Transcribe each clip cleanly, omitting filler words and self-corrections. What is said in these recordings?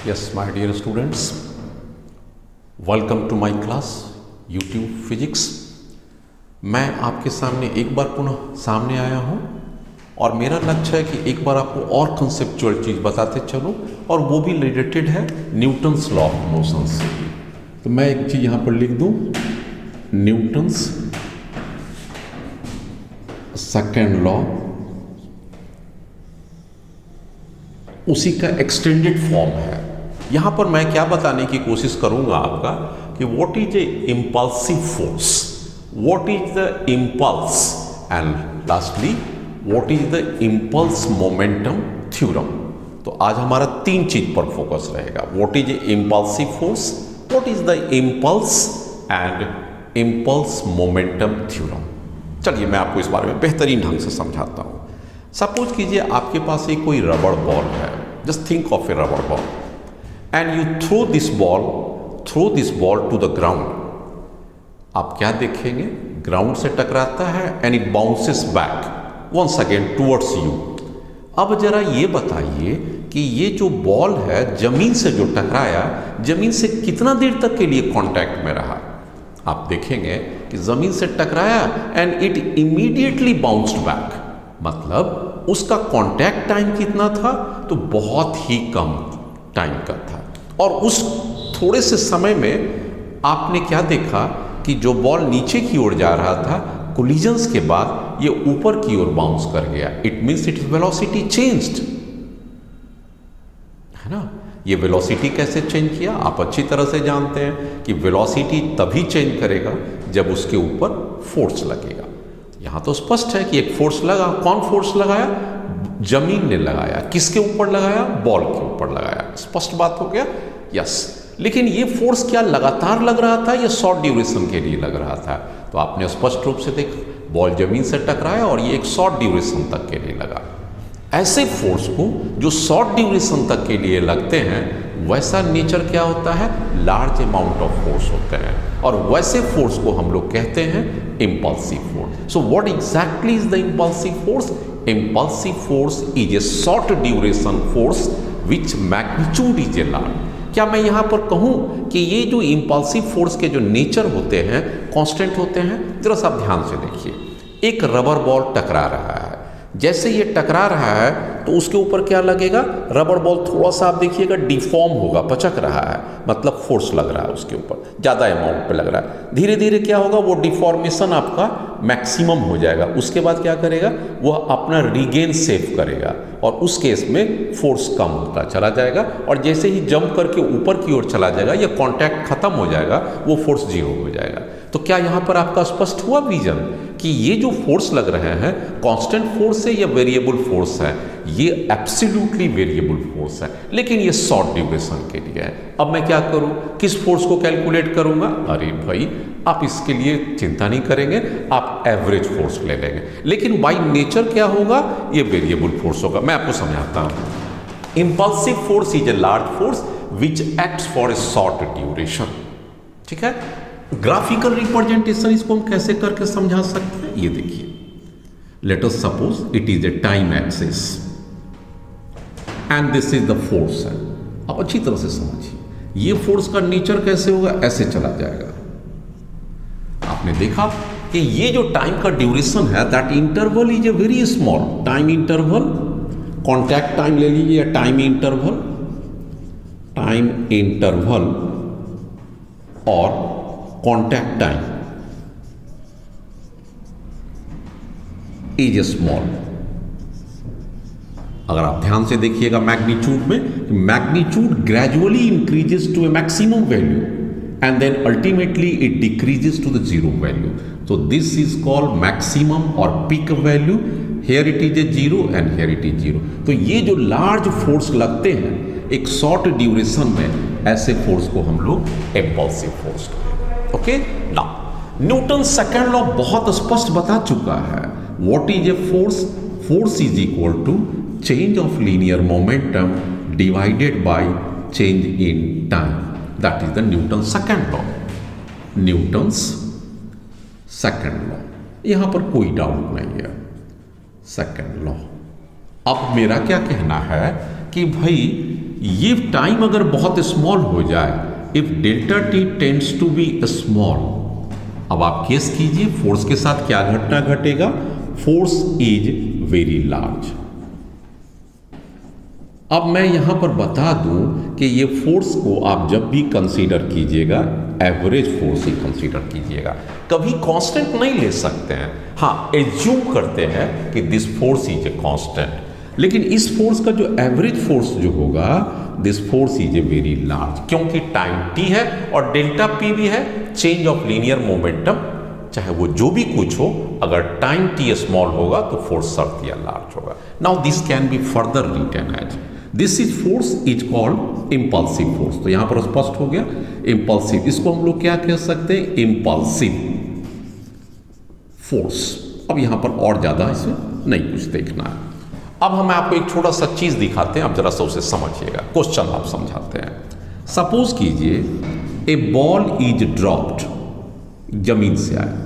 Yes, my dear students, welcome to my class YouTube Physics। मैं आपके सामने एक बार पुनः सामने आया हूँ और मेरा लक्ष्य है कि एक बार आपको और कंसेप्चुअल चीज़ बताते चलूँ और वो भी रिलेटेड है न्यूटन्स लॉ ऑफ मोशन से। तो मैं एक चीज़ यहाँ पर लिख दूँ, न्यूटन्स सेकेंड लॉ, उसी का एक्सटेंडेड फॉर्म है। यहाँ पर मैं क्या बताने की कोशिश करूँगा आपका कि what is A impulsive force, what is the impulse and lastly what is the impulse momentum theorem. तो आज हमारा तीन चीज पर फोकस रहेगा, what is A impulsive force, what is the impulse and impulse momentum theorem. चलिए मैं आपको इस बारे में बेहतरीन ढंग से समझाता हूँ। सपोज कीजिए आपके पास एक कोई रबड़ बॉल है, just think of a rubber ball and you throw this ball to the ground. आप क्या देखेंगे, ग्राउंड से टकराता है and it bounces back once again towards you. अब जरा ये बताइए कि ये जो बॉल है जमीन से जो टकराया, जमीन से कितना देर तक के लिए कांटेक्ट में रहा। आप देखेंगे कि जमीन से टकराया and it immediately bounced back, मतलब उसका कांटेक्ट टाइम कितना था, तो बहुत ही कम टाइम का था। और उस थोड़े से समय में आपने क्या देखा कि जो बॉल नीचे की ओर जा रहा था, कोलिजन्स के बाद ये ऊपर की ओर बाउंस कर गया। It means it is velocity changed, है ना। ये वेलोसिटी कैसे चेंज किया आप अच्छी तरह से जानते हैं कि वेलोसिटी तभी चेंज करेगा जब उसके ऊपर फोर्स लगेगा। यहां तो स्पष्ट है कि एक फोर्स लगा। कौन फोर्स लगाया? जमीन ने लगाया। किसके ऊपर लगाया? बॉल के ऊपर लगाया। स्पष्ट बात हो गया। यस, लेकिन ये फोर्स क्या लगातार लग रहा था या शॉर्ट ड्यूरेशन के लिए लग रहा था? तो आपने स्पष्ट रूप से देखा, बॉल जमीन से टकराया और ये एक शॉर्ट ड्यूरेशन तक के लिए लगा। ऐसे फोर्स को जो शॉर्ट ड्यूरेशन तक के लिए लगते हैं, वैसा नेचर क्या होता है? लार्ज अमाउंट ऑफ फोर्स होते हैं, और वैसे फोर्स को हम लोग कहते हैं impulsive force. So what exactly is the impulsive force? Impulsive force is A short duration force which magnitude is a large. क्या मैं यहां पर कहूं कि ये जो इम्पल्सिव फोर्स के जो नेचर होते हैं कांस्टेंट होते हैं? जरा सा ध्यान से देखिए, एक रबर बॉल टकरा रहा है। जैसे ये टकरा रहा है तो उसके ऊपर क्या लगेगा? रबर बॉल थोड़ा सा आप देखिएगा डिफॉर्म होगा, पचक रहा है, मतलब फोर्स लग रहा है उसके ऊपर, ज़्यादा अमाउंट पे लग रहा है। धीरे धीरे क्या होगा, वो डिफॉर्मेशन आपका मैक्सिमम हो जाएगा। उसके बाद क्या करेगा, वह अपना रीगेन सेव करेगा और उस केस में फोर्स कम होता चला जाएगा, और जैसे ही जंप करके ऊपर की ओर चला जाएगा या कॉन्टैक्ट खत्म हो जाएगा, वो फोर्स जीरो हो जाएगा। तो क्या यहाँ पर आपका स्पष्ट हुआ विजन कि ये जो फोर्स लग रहे हैं कांस्टेंट फोर्स है या वेरिएबल फोर्स है? ये एब्सोल्युटली वेरिएबल फोर्स है, लेकिन ये शॉर्ट ड्यूरेशन के लिए है। अब मैं क्या करूं, किस फोर्स को कैलकुलेट करूंगा? अरे भाई, आप इसके लिए चिंता नहीं करेंगे, आप एवरेज फोर्स ले लेंगे। लेकिन बाय नेचर क्या होगा? ये वेरिएबल फोर्स होगा। मैं आपको समझाता हूं। Impulsive force is a large force which acts for a short duration. ठीक है, ग्राफिकल रिप्रेजेंटेशन इसको हम कैसे करके समझा सकते हैं? ये देखिए, late us suppose it is A time axis and this is the force है। आप अच्छी तरह से समझिए, ये फोर्स का नेचर कैसे होगा? ऐसे चला जाएगा। आपने देखा कि ये जो टाइम का ड्यूरेशन है, that interval is a very small time interval. Contact time ले लीजिए, टाइम इंटरवल और कॉन्टैक्ट टाइम इज स्मॉल। अगर आप ध्यान से देखिएगा मैग्नीट्यूड में, magnitude gradually increases to a maximum value and then ultimately it decreases to the zero value. तो दिस इज कॉल्ड मैक्सिमम और peak value. Here it is a zero and here it is zero. तो ये जो large force लगते हैं एक short duration में, ऐसे फोर्स को हम लोग इम्पल्सिव फोर्स कहते हैं। Okay, now Newton second law बहुत स्पष्ट बता चुका है। What is a force? Force is equal to change of linear momentum divided by change in time. That is the Newton second law. Newton's second law, यहां पर कोई doubt नहीं है। Second law. अब मेरा क्या कहना है कि भाई ये टाइम अगर बहुत स्मॉल हो जाए, if delta T tends to be small, अब आप केस कीजिए फोर्स के साथ क्या घटना घटेगा, फोर्स इज वेरी लार्ज। अब मैं यहां पर बता दूं कि ये फोर्स को आप जब भी कंसीडर कीजिएगा एवरेज फोर्स ही कंसीडर कीजिएगा, कभी कांस्टेंट नहीं ले सकते हैं। हाँ, एज्यूम करते हैं कि this force is a constant, लेकिन इस फोर्स का जो एवरेज फोर्स जो होगा, this force is a very large, क्योंकि टाइम टी है और डेल्टा पी भी है, चेंज ऑफ लीनियर मोमेंटम, चाहे वो जो भी कुछ हो, अगर टाइम टी स्मॉल होगा तो फोर्स सख्त या लार्ज होगा। Now this can be further written as this is force is called impulsive force. तो यहां पर स्पष्ट हो गया इंपल्सिव, इसको हम लोग क्या कह सकते हैं, इंपल्सिव फोर्स। अब यहां पर और ज्यादा इसे नहीं कुछ देखना है। अब हम आपको एक छोटा सा चीज दिखाते हैं, आप जरा सा उसे समझिएगा, क्वेश्चन आप समझाते हैं। सपोज कीजिए ए बॉल इज ड्रॉप्ड, जमीन से आया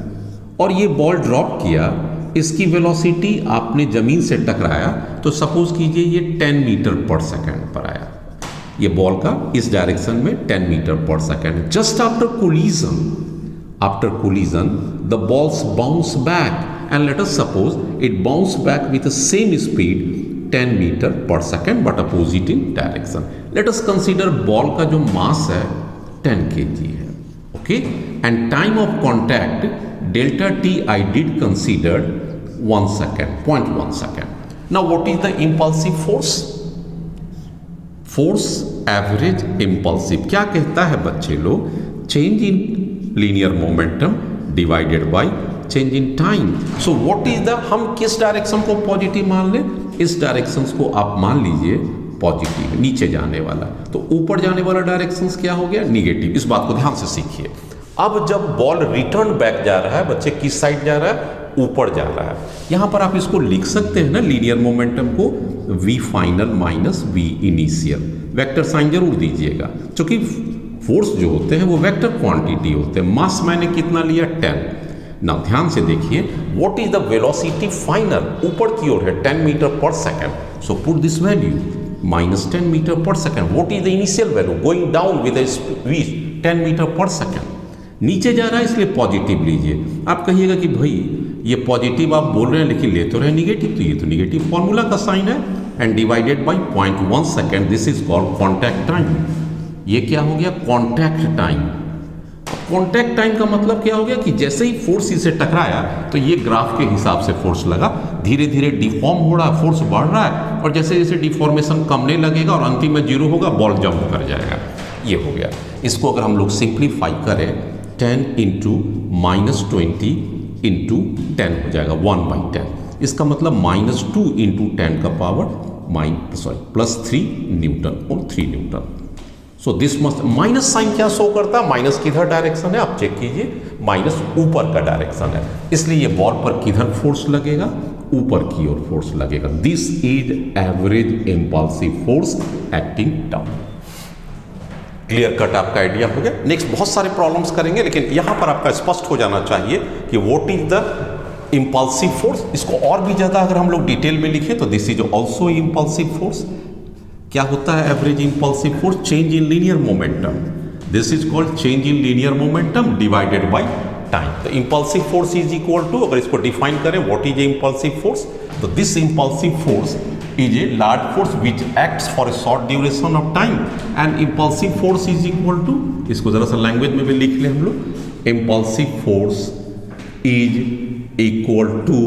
और ये बॉल ड्रॉप किया, इसकी वेलोसिटी आपने जमीन से टकराया, तो सपोज कीजिए ये 10 मीटर पर सेकेंड पर आया, ये बॉल का इस डायरेक्शन में 10 metre per second. Just after collision the balls bounce back and let us suppose it bounced back with the same speed 10 meter per second but opposite in direction. Let us consider ball का जो mass है 10 kg है, okay, and time of contact delta t I did consider 1 second, 0.1 second. Now what is the impulsive force? Force average impulsive क्या कहता है बच्चे लोग, change in linear momentum divided by change in time. So what is the, हम किस direction को positive मान लें, इस डायरेक्शन को आप मान लीजिए पॉजिटिव, नीचे जाने वाला, तो ऊपर जाने वाला डायरेक्शन क्या हो गया, निगेटिव। इस बात को ध्यान से सीखिए। अब जब बॉल रिटर्न बैक जा रहा है, बच्चे किस साइड जा रहा है, ऊपर जा रहा है। यहां पर आप इसको लिख सकते हैं ना, लीनियर मोमेंटम को v final minus v initial, vector sign जरूर दीजिएगा, क्योंकि फोर्स जो होते हैं वो वेक्टर क्वांटिटी होते हैं। मास मैंने कितना लिया, 10। ना ध्यान से देखिए, what is the velocity final, ऊपर की ओर है 10 metre per second, so put this value minus 10 metre per second. What is the initial value, going down with speed 10 metre per second, नीचे जा रहा है इसलिए पॉजिटिव लीजिए। आप कहिएगा कि भाई ये पॉजिटिव आप बोल रहे हैं लेकिन ले तो रहे निगेटिव, तो ये तो निगेटिव फॉर्मूला का साइन है, and divided by 0.1 second, this is called contact time. ये क्या हो गया, कॉन्टैक्ट टाइम। कॉन्टैक्ट टाइम का मतलब क्या हो गया कि जैसे ही फोर्स इसे टकराया तो ये ग्राफ के हिसाब से फोर्स लगा, धीरे धीरे डिफॉर्म हो रहा है, फोर्स बढ़ रहा है, और जैसे जैसे डिफॉर्मेशन कमने लगेगा और अंतिम में 0 होगा, बॉल जंप कर जाएगा। ये हो गया। इसको अगर हम लोग सिंप्लीफाई करें, 10 इंटू माइनस 20 इंटू 10 हो जाएगा 1/10। इसका मतलब -2 इंटू 10 का पावर +3 न्यूटन और 3 newton. So this must, minus sign क्या शो करता है, माइनस किधर डायरेक्शन है, आप चेक कीजिए, माइनस ऊपर का डायरेक्शन है, इसलिए ये बॉल पर किधर फोर्स लगेगा, ऊपर की ओर फोर्स लगेगा। This is average impulsive force acting down. Clear cut आपका आइडिया हो गया। नेक्स्ट बहुत सारे प्रॉब्लम्स करेंगे, लेकिन यहां पर आपका स्पष्ट हो जाना चाहिए कि what is the impulsive force. इसको और भी ज्यादा अगर हम लोग डिटेल में लिखें तो this is also impulsive force. क्या होता है average impulsive force, change in linear momentum, this is called change in linear momentum divided by time. तो impulsive force is equal to, अगर इसको डिफाइन करें व्हाट इज इंपल्सिव फोर्स, तो this impulsive force is a large force which acts for a short duration of time, and impulsive force is equal to, इसको जरा सा language में भी लिख ले हम लोग, impulsive force is equal to,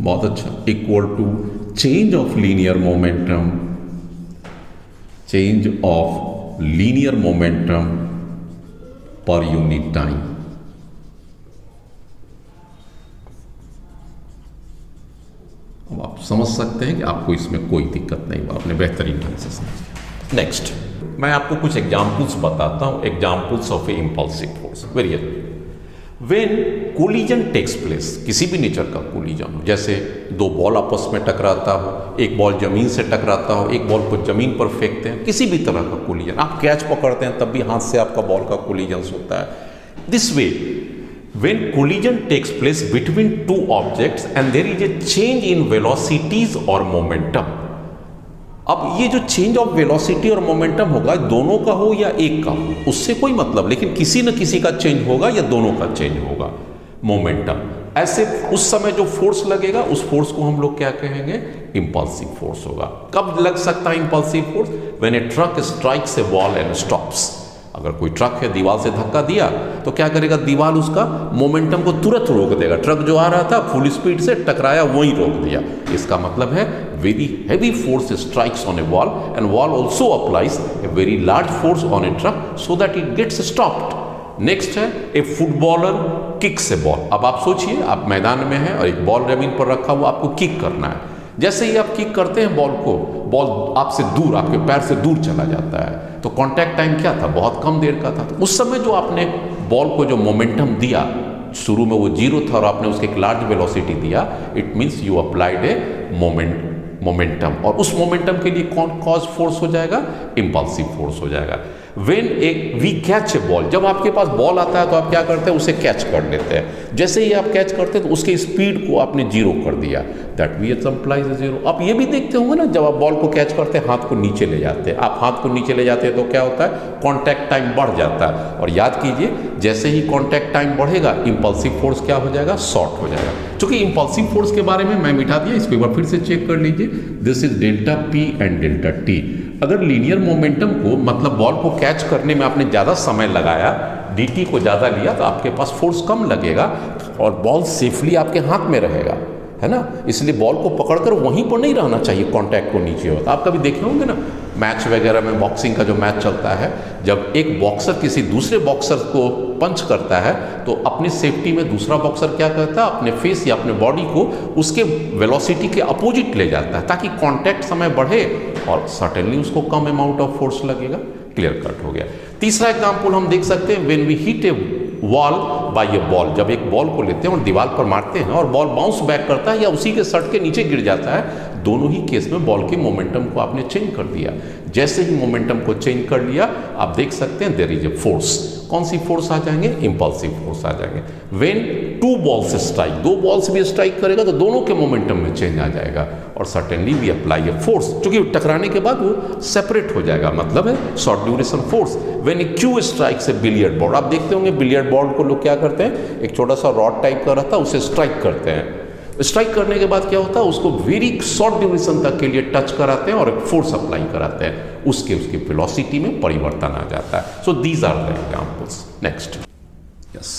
बहुत अच्छा, equal to change of linear momentum, change of linear momentum per unit time। अब आप समझ सकते हैं कि आपको इसमें कोई दिक्कत नहीं हुआ, आपने बेहतरीन ढंग से समझ। नेक्स्ट मैं आपको कुछ एग्जाम्पल्स बताता हूं, examples of a impulsive force. Very when collision takes place, किसी भी नेचर का कोलिजन हो, जैसे दो बॉल आपस में टकराता हो, एक बॉल जमीन से टकराता हो, एक बॉल को जमीन पर फेंकते हैं, किसी भी तरह का कोलिजन, आप कैच पकड़ते हैं तब भी हाथ से आपका बॉल का कोलिजन होता है। This way when collision takes place between two objects and there is a change in velocities or momentum, अब ये जो चेंज ऑफ वेलोसिटी और मोमेंटम होगा, दोनों का हो या एक का हो, उससे कोई मतलब, लेकिन किसी न किसी का चेंज होगा या दोनों का चेंज होगा मोमेंटम। ऐसे उस समय जो फोर्स लगेगा उस फोर्स को हम लोग क्या कहेंगे? इंपल्सिव फोर्स होगा। कब लग सकता है impulsive force? When A truck strikes A wall and stops. अगर कोई ट्रक है, दीवार से धक्का दिया तो क्या करेगा? दीवार उसका मोमेंटम को तुरंत रोक देगा। ट्रक जो आ रहा था फुल स्पीड से टकराया, वहीं रोक दिया। इसका मतलब है very heavy force strikes on a wall and wall also applies a very large force on a truck so that it gets stopped. Next है a footballer kicks a ball. अब आप सोचिए, आप मैदान में हैं और एक बॉल जमीन पर रखा हुआ, आपको किक करना है। जैसे ही आप किक करते हैं बॉल को, बॉल आपसे दूर, आपके पैर से दूर चला जाता है। तो कांटेक्ट टाइम क्या था? बहुत कम देर का था। तो उस समय जो आपने बॉल को जो मोमेंटम दिया, शुरू में वो 0 था और आपने उसके एक लार्ज वेलोसिटी दिया, it means you applied A momentum. और उस मोमेंटम के लिए कौन कॉज फोर्स हो जाएगा? इंपल्सिव फोर्स हो जाएगा। When we catch a ball, जब आपके पास बॉल आता है तो आप क्या करते हैं? उसे कैच कर लेते हैं। जैसे ही आप कैच करते हैं तो उसके स्पीड को आपने 0 कर दिया, दैट मीन्स अप्लाइज 0। आप ये भी देखते होंगे ना, जब आप बॉल को कैच करते हैं हाथ को नीचे ले जाते हैं, आप हाथ को नीचे ले जाते हैं तो क्या होता है? कॉन्टैक्ट टाइम बढ़ जाता है। और याद कीजिए, जैसे ही कॉन्टैक्ट टाइम बढ़ेगा इंपल्सिव फोर्स क्या हो जाएगा? शॉर्ट हो जाएगा। क्योंकि इंपल्सिव फोर्स के बारे में मैं मिटा दिया, इसको एक बार फिर से चेक कर लीजिए। This is delta P and delta T। अगर लीनियर मोमेंटम को, मतलब बॉल को कैच करने में आपने ज़्यादा समय लगाया, dt को ज़्यादा लिया, तो आपके पास फोर्स कम लगेगा और बॉल सेफली आपके हाथ में रहेगा, है ना। इसलिए बॉल को पकड़कर वहीं पर नहीं रहना चाहिए, कांटेक्ट को नीचे होता। आप कभी देखे होंगे ना, मैच वगैरह में, बॉक्सिंग का जो मैच चलता है, जब एक बॉक्सर किसी दूसरे बॉक्सर को पंच करता है तो अपनी सेफ्टी में दूसरा बॉक्सर क्या करता है? अपने फेस या अपने बॉडी को उसके वेलोसिटी के अपोजिट ले जाता है, ताकि कांटेक्ट समय बढ़े और सर्टेनली उसको कम अमाउंट ऑफ फोर्स लगेगा। क्लियर कट हो गया। तीसरा एग्जाम्पल हम देख सकते हैं, when we hit a wall by a ball. जब एक बॉल को लेते हैं और दीवार पर मारते हैं और बॉल बाउंस बैक करता है या उसी के सट के नीचे गिर जाता है, दोनों ही केस में बॉल के मोमेंटम को आपने चेंज कर दिया। जैसे ही मोमेंटम को चेंज कर लिया, आप देख सकते हैं देयर इज ए फोर्स। कौन सी फोर्स आ जाएंगे? इंपल्सिव फोर्स आ जाएंगे। व्हेन 2 बॉल्स स्ट्राइक, 2 बॉल्स भी स्ट्राइक करेगा तो दोनों के मोमेंटम में चेंज आ जाएगा और certainly we apply a force, क्योंकि टकराने के बाद वो सेपरेट हो जाएगा, मतलब है short duration force. When A Q strikes A billiard ball, आप देखते होंगे बिलियर्ड बॉल को लोग क्या करते हैं? एक छोटा सा रॉड टाइप का रहता है, उसे स्ट्राइक करते हैं। स्ट्राइक करने के बाद क्या होता है? उसको वेरी शॉर्ट ड्यूरेशन तक के लिए टच कराते हैं और एक फोर्स अप्लाई कराते हैं, उसके वेलोसिटी में परिवर्तन आ जाता है। So these are the examples. Next, yes,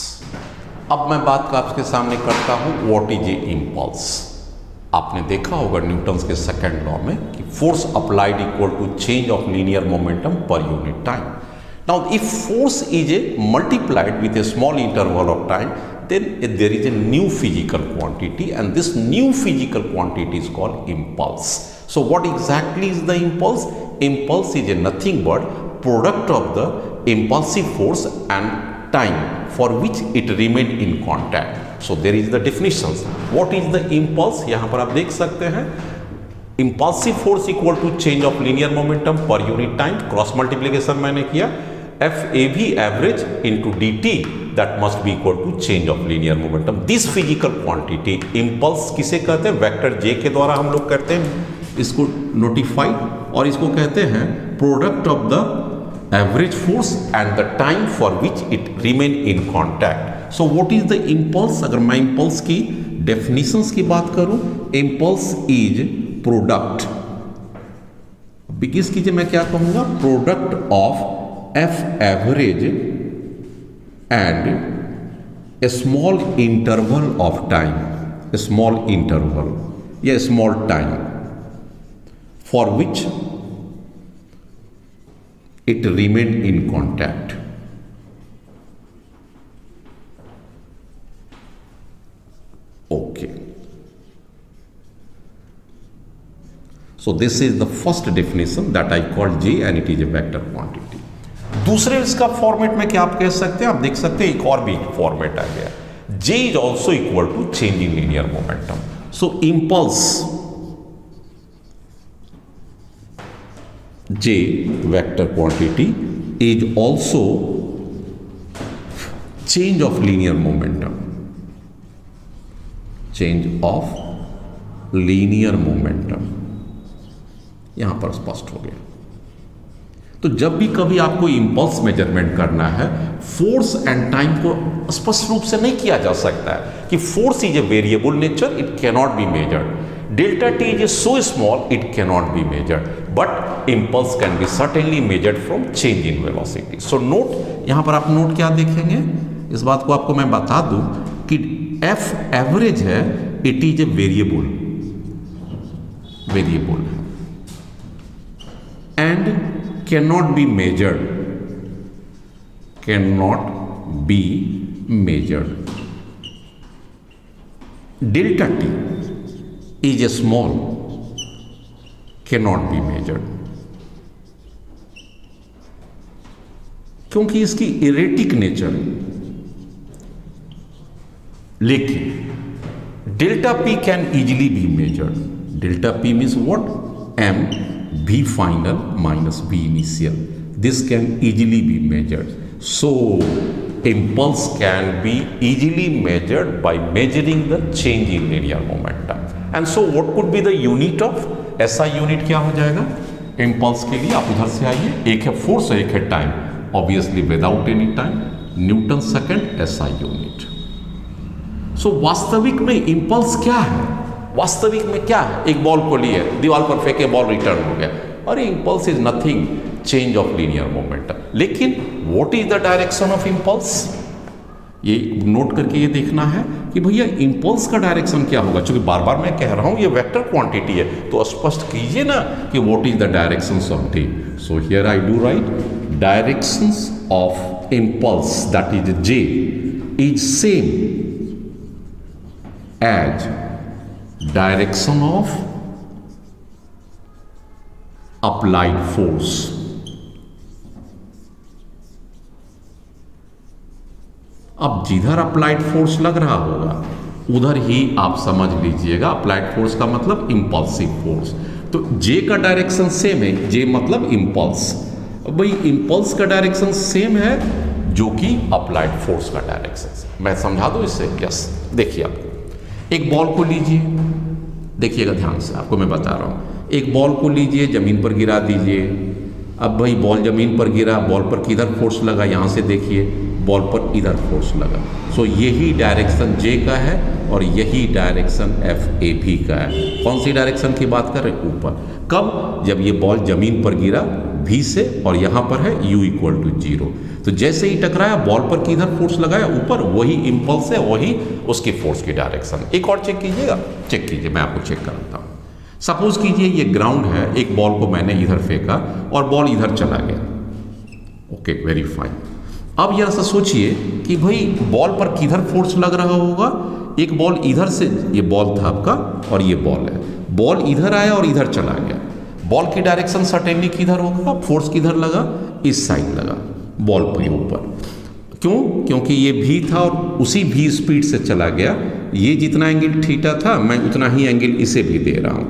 अब मैं बात आपके सामने करता हूं व्हाट इज ए इंपल्स। आपने देखा होगा न्यूटन्स के सेकंड लॉ में कि force applied equal to change of linear momentum per unit time. Now if force is a multiplied with a small interval of time, then there is a new physical quantity and this new physical quantity is called impulse. So what exactly is the impulse? Impulse is a nothing but product of the impulsive force and time for which it remain in contact. So there is the definitions. What is the impulse? यहाँ पर आप देख सकते हैं, impulsive force equal to change of linear momentum per unit time, cross multiplication मैंने किया, FAV average into dt that must be equal to change of linear momentum. This physical quantity impulse किसे कहते हैं? वेक्टर J के द्वारा हम लोग करते हैं इसको नोटिफाइड, और इसको कहते हैं product of the average force and the time for which it remain in contact. So what is the impulse? अगर मैं इंपल्स की डेफिनेशंस की बात करूं, इंपल्स इज प्रोडक्ट, बिगिस कीजिए, मैं क्या कहूंगा? Product of F average and a small interval of time, a small interval, yeah, small time for which it remain in contact. Okay. So this is the first definition that I call J and it is a vector quantity. दूसरे इसका format में क्या आप कह सकते हैं? आप देख सकते हैं एक और भी फॉर्मेट आ गया, J is also equal to change in linear momentum. So impulse J vector quantity is also change of linear momentum, change of linear momentum यहां पर स्पष्ट हो गया। तो जब भी कभी आपको इंपल्स मेजरमेंट करना है, फोर्स एंड टाइम को स्पष्ट रूप से नहीं किया जा सकता है कि force is a variable nature, it can not be measured, delta T is so small it can not be measured, but impulse can be certainly measured from change in velocity. So note, यहां पर आप note क्या देखेंगे, इस बात को आपको मैं बता दूं कि एफ एवरेज है, इट इज ए वेरिएबल है and cannot be measured. Delta t is a small, cannot be measured, क्योंकि इसकी इरेटिक नेचर है। लेकिन delta P can easily be measured. Delta P means what? m v final minus v initial. This can easily be measured. So impulse can be easily measured by measuring the change in linear momentum. And so what could be the unit of SI unit? क्या हो जाएगा impulse के लिए? आप उधर से आइए, एक है फोर्स, एक है time, obviously without any time, Newton second SI unit. So वास्तविक में impulse क्या है? वास्तविक में क्या है? एक बॉल को लिए, दीवार पर फेंके, बॉल रिटर्न हो गया, और impulse is nothing, change of linear momentum. लेकिन what is the direction of impulse? ये नोट करके ये देखना है कि भैया इंपल्स का डायरेक्शन क्या होगा। चूंकि बार बार मैं कह रहा हूं ये वेक्टर क्वांटिटी है, तो स्पष्ट कीजिए ना कि what is the directions of T. So here I do write directions of impulse, that is J, is same as direction of applied force। अब जिधर अप्लाइड फोर्स लग रहा होगा उधर ही आप समझ लीजिएगा अप्लाइड फोर्स का मतलब इंपल्सिव फोर्स। तो जे का डायरेक्शन सेम है, जे मतलब इंपल्स। भाई इंपल्स का डायरेक्शन सेम है जो कि अप्लाइड फोर्स का डायरेक्शन। मैं समझा दूं इससे? यस। देखिए, आपको एक बॉल को लीजिए, देखिएगा ध्यान से, आपको मैं बता रहा हूं। एक बॉल को लीजिए, जमीन पर गिरा दीजिए। अब भाई बॉल जमीन पर गिरा, बॉल पर किधर फोर्स लगा? यहां से देखिए, बॉल पर इधर फोर्स लगा। सो यही डायरेक्शन जे का है और यही डायरेक्शन एफ ए भी का है। कौन सी डायरेक्शन की बात कर रहे हैं? ऊपर। कब? जब ये बॉल जमीन पर गिरा भी से, और यहां पर है u इक्वल टू 0। तो जैसे ही टकराया, बॉल पर किधर फोर्स लगाया? ऊपर। वही इंपल्स है, वही उसकी फोर्स की डायरेक्शन। एक और चेक कीजिएगा, चेक कीजिए, मैं आपको चेक कराता हूं। सपोज कीजिए ये ग्राउंड है, एक बॉल को मैंने इधर फेंका और बॉल इधर चला गया। Okay, very fine. अब यहां से सोचिए कि भाई बॉल पर किधर फोर्स लग रहा होगा? एक बॉल इधर से, ये बॉल था आपका और ये बॉल है, बॉल इधर आया और इधर चला गया। बॉल की डायरेक्शन सर्टेनली किधर होगा? फोर्स किधर लगा? इस साइड लगा, बॉल के ऊपर। क्यों? क्योंकि ये भी था और उसी भी स्पीड से चला गया। ये जितना एंगल थीटा था, मैं उतना ही एंगल इसे भी दे रहा हूं।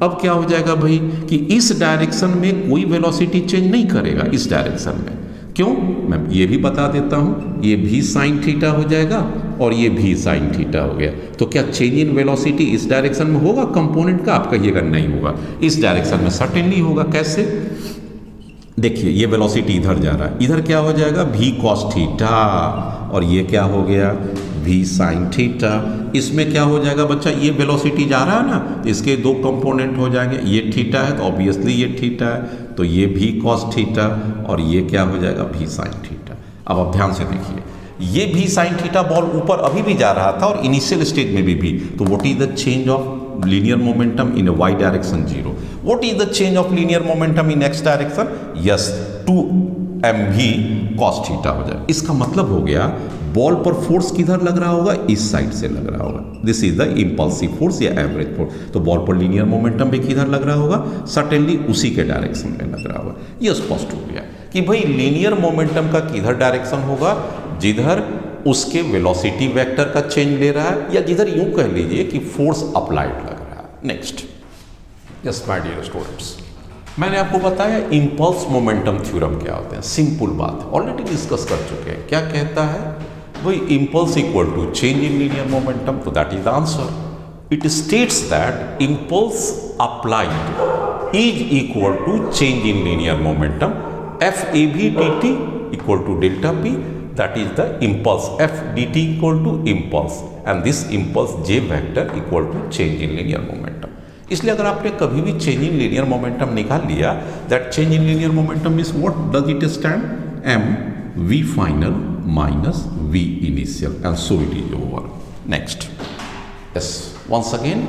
अब क्या हो जाएगा भाई कि इस डायरेक्शन में कोई वेलोसिटी चेंज नहीं करेगा, इस डायरेक्शन में। क्यों? मैं ये भी बता देता हूं, ये भी साइन थीटा हो जाएगा और ये भी साइन थीटा हो गया। तो क्या चेंज इन वेलोसिटी इस डायरेक्शन में होगा कंपोनेंट का? आप कहिएगा नहीं होगा। इस डायरेक्शन में सर्टेनली होगा। कैसे? देखिए, ये वेलोसिटी इधर जा रहा है, इधर क्या हो जाएगा? v cos थीटा, और ये क्या हो गया? v sin theta. इसमें क्या हो जाएगा बच्चा? ये वेलोसिटी जा रहा है ना, तो इसके दो कंपोनेंट हो जाएंगे। ये थीटा है तो ऑब्वियसली ये थीटा है, तो ये v cos थीटा, और ये क्या हो जाएगा? v sin theta. अब आप ध्यान से देखिए, ये v sin थीटा बॉल ऊपर अभी भी जा रहा था और इनिशियल स्टेज में भी। तो what is the change of linear momentum in a y direction? 0. What is the change of linear momentum in x direction? Yes, 2mv cos theta हो जाए। इसका मतलब हो गया बॉल पर फोर्स किधर लग रहा होगा? इस साइड से लग रहा होगा। This is the impulsive force या एवरेज फोर्स। तो बॉल पर लीनियर मोमेंटम भी किधर लग रहा होगा? सर्टेनली उसी के डायरेक्शन में लग रहा होगा। ये स्पष्ट हो गया कि भाई लीनियर मोमेंटम का किधर डायरेक्शन होगा? जिधर उसके वेलोसिटी वेक्टर का चेंज ले रहा है, या जिधर यूं कह लीजिए कि फोर्स अप्लाइड लग रहा है। Next, yes my dear students, मैंने आपको बताया इंपल्स मोमेंटम थ्योरम क्या होते हैं। सिंपल बात है, ऑलरेडी डिस्कस कर चुके हैं। क्या कहता है भाई? Impulse equal to change in linear momentum. तो that is the answer. It states that impulse applied is equal to change in linear momentum. FAB dt equal to delta P, that is the impulse. F dt equal to impulse, and this impulse J vector equal to change in linear momentum. इसलिए अगर आपने कभी भी change in linear momentum निकाल लिया, that change in linear momentum is what does it stand? m v final minus v initial, and so it is over. Next, yes, once again,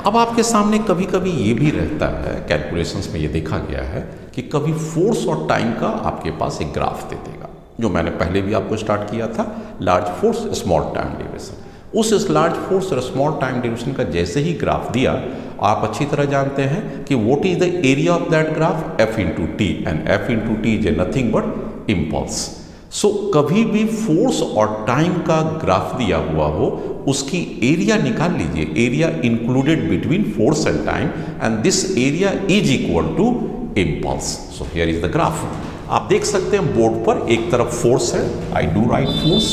अब आपके सामने कभी कभी ये भी रहता है, कैलकुलेशंस में ये देखा गया है कि कभी फोर्स और टाइम का आपके पास एक ग्राफ दे देगा, जो मैंने पहले भी आपको स्टार्ट किया था, large force small time duration. उस लार्ज फोर्स और स्मॉल टाइम ड्यूरेशन का जैसे ही ग्राफ दिया, आप अच्छी तरह जानते हैं कि what is the area of that graph? f into T, and f into T is nothing but impulse. So कभी भी फोर्स और टाइम का ग्राफ दिया हुआ हो, उसकी एरिया निकाल लीजिए, area included between force and time, and this area is equal to impulse. So here is the graph. आप देख सकते हैं बोर्ड पर एक तरफ फोर्स है, आई डू राइट फोर्स,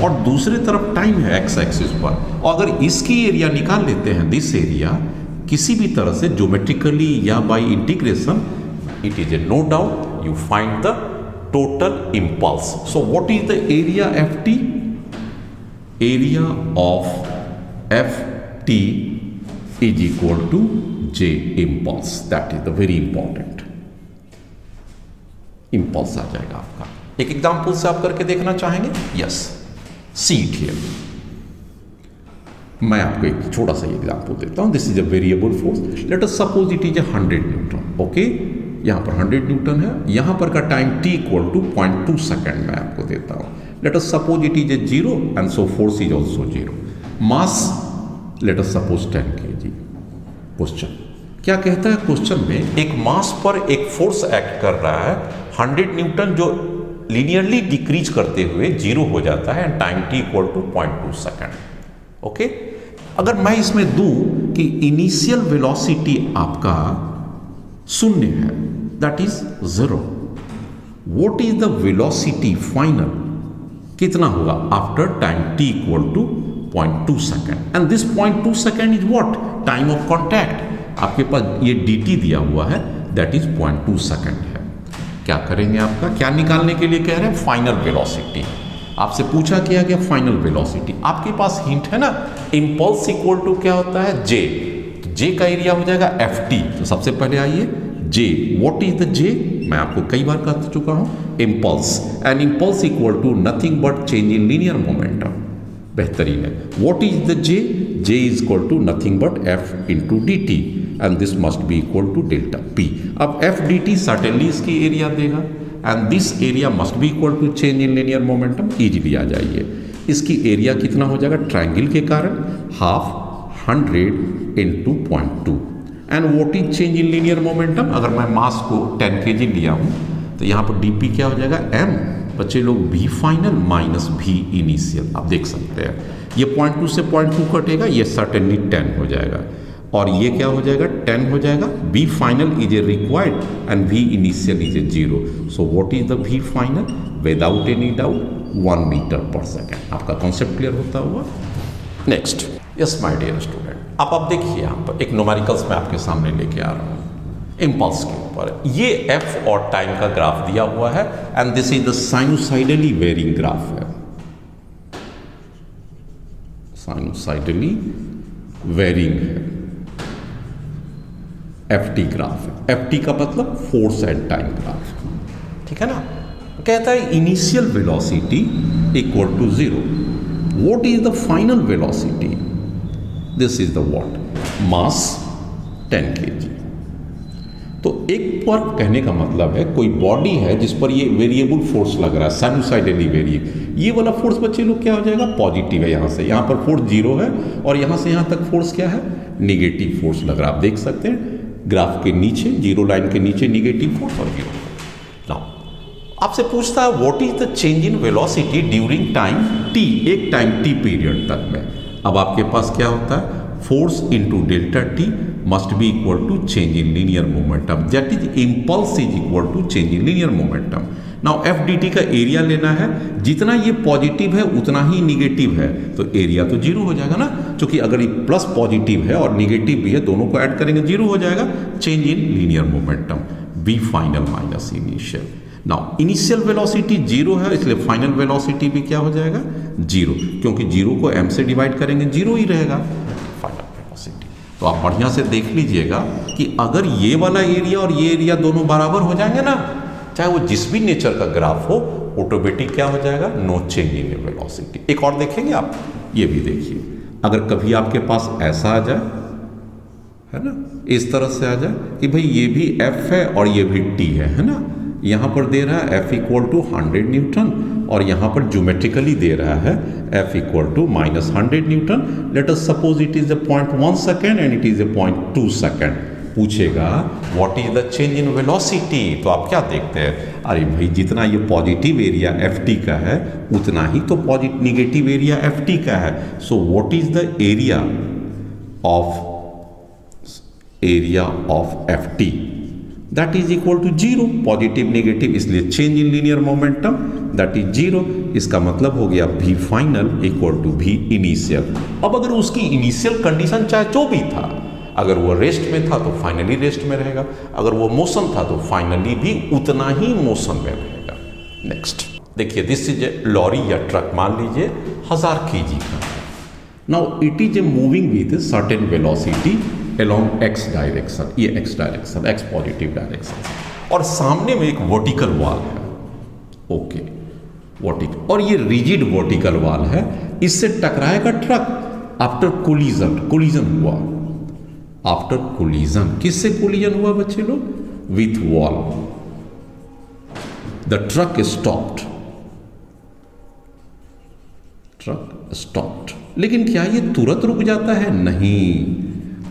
और दूसरी तरफ टाइम है एक्स एक्सिस पर। और अगर इसकी एरिया निकाल लेते हैं, दिस एरिया, किसी भी तरह से ज्योमेट्रिकली या by integration, it is a no doubt you find the total impulse. So what is the area F T? Area of F T is equal to J impulse. That is the very important, impulse आ जाएगा आपका। एक example से आप करके देखना चाहेंगे? Yes, see it here. मैं आपको एक छोटा सा एग्जांपल देता हूं। This is a variable force, let us suppose it is 100 newton. Okay, यहां पर 100 न्यूटन है, यहां पर का time t equal to 0.2 second मैं आपको देता हूं। Let us suppose it is a 0 and so force is also 0। Mass let us suppose 10 kg। Question क्या कहता है? क्वेश्चन में एक मास पर एक फोर्स एक्ट कर रहा है 100 न्यूटन, जो लीनियरली डिक्रीज करते हुए 0 हो जाता है, and time t equal to 0.2 second. Okay, अगर मैं इसमें दूं कि इनिशियल वेलोसिटी आपका 0 है, that is 0, what is the velocity final? कितना होगा after time t equal to 0.2 second, and this 0.2 second is what? Time of contact. आपके पास ये dt दिया हुआ है, दैट इज 0.2 सेकेंड है। क्या करेंगे? आपका क्या निकालने के लिए कह रहे हैं? Final velocity. आपसे पूछा किया गया फाइनल वेलोसिटी। आपके पास हिंट है ना, इंपल्स इक्वल टू क्या होता है? जे। तो जे का एरिया हो जाएगा एफ टी। तो सबसे पहले आइए J, what is the J? मैं आपको कई बार कह चुका हूं, impulse, and impulse equal to nothing but change in linear momentum. बेहतरीन है। What is the J? J is equal to nothing but F into D T, and this must be equal to delta P. अब f dt certainly इसकी area देगा, and this area must be equal to change in linear momentum. easily आ जाइए। इसकी area कितना हो जाएगा? Triangle के कारण half 100 into 0.2, and what is change in linear momentum? अगर मैं मास को 10 kg लिया हूँ, तो यहाँ पर dp क्या हो जाएगा? m, बच्चे लोग v final minus v initial. आप देख सकते हैं ये 0.2 से 0.2 कटेगा, ये certainly 10 हो जाएगा, और ये क्या हो जाएगा? 10 हो जाएगा। v final is a required and v initial is a 0। So what is the v final? Without any doubt 1 meter per second. आपका कॉन्सेप्ट क्लियर होता हुआ। Next, yes my dear student, आप देखिए यहाँ पर एक न्यूमेरिकल्स मैं आपके सामने लेके आ रहा हूँ इम्पल्स के ऊपर। ये f और टाइम का ग्राफ दिया हुआ है, and this is the sinusoidally varying graph है। साइनोसाइडली वेरिंग है, ft ग्राफ है। ft का मतलब फोर्स एंड टाइम ग्राफ, ठीक है ना। कहता है initial velocity equal to 0, what is the final velocity? This is the what? Mass 10 kg। तो एक बार कहने का मतलब है कोई बॉडी है जिस पर ये वेरिएबल फोर्स लग रहा है, साइनोसाइडली वेरिएबल, ये वाला फोर्स बच्चे लोग क्या हो जाएगा? पॉजिटिव है। यहाँ से यहाँ पर फोर्स 0 है, और यहाँ से यहाँ तक फोर्स क्या है? निगेटिव फोर्स लग रहा है। आप देख सकते हैं ग्राफ के नीचे, 0 लाइन के नीचे निगेटिव फोर्स और 0। नाउ आपसे पूछता है what is the change in velocity during time t, एक टाइम t पीरियड तक में। अब आपके पास क्या होता है? Force into delta T must be equal to change in linear momentum, that is impulse is equal to change in linear momentum. Now F D T का एरिया लेना है, जितना ये पॉजिटिव है उतना ही निगेटिव है, तो एरिया तो जीरो हो जाएगा ना, क्योंकि अगर ये प्लस पॉजिटिव है और निगेटिव भी है, दोनों को ऐड करेंगे जीरो हो जाएगा। Change in linear momentum, B final minus initial. Now initial velocity zero है, इसलिए फाइनल वेलोसिटी भी क्या हो जाएगा, जीरो, क्योंकि जीरो को m से डिवाइड करेंगे जीरो ही रहेगा फाइनल वेलोसिटी। तो आप बढ़िया से देख लीजिएगा कि अगर ये वाला एरिया और ये एरिया दोनों बराबर हो जाएंगे ना, चाहे वो जिस भी नेचर का ग्राफ हो, ऑटोमेटिक क्या हो जाएगा, नो चेंज इन वेलोसिटी। एक और देखेंगे आप, ये भी देखिए, अगर कभी आपके पास ऐसा आ जाए, है ना, इस तरह से आ जाए कि भाई ये भी f है और ये भी t है ना, यहाँ पर दे रहा है F इक्वल टू 100 न्यूटन और यहाँ पर ज्योमेट्रिकली दे रहा है F equal to minus 100 newton. Let us suppose it is 0.1 second and it is 0.2 second. पूछेगा what is the change in velocity, तो आप क्या देखते हैं, अरे भाई जितना ये पॉजिटिव एरिया ft का है उतना ही तो निगेटिव एरिया ft का है। So what is the area of ft, that is equal to zero, positive negative, इसलिए change in linear momentum that is zero. इसका मतलब हो गया v final equal to v initial. अब अगर उसकी इनिशियल कंडीशन चाहे जो भी था, अगर वो रेस्ट में था तो फाइनली रेस्ट में रहेगा, अगर वो मोशन था तो फाइनली भी उतना ही मोशन में रहेगा। नेक्स्ट देखिए, दिस इज ए लॉरी या ट्रक, मान लीजिए 1000 kg का। Now it is a moving with certain velocity along x direction, ये x direction, x positive direction, और सामने में एक वर्टिकल वॉल है, ओके वर्टिकल, और ये रिजिड वर्टिकल वॉल है, इससे टकराएगा ट्रक आफ्टर कोलिजन हुआ, आफ्टर कोलिजन, किससे कोलिजन हुआ बच्चे लोग, with wall, the truck stopped. लेकिन क्या ये तुरंत रुक जाता है, नहीं,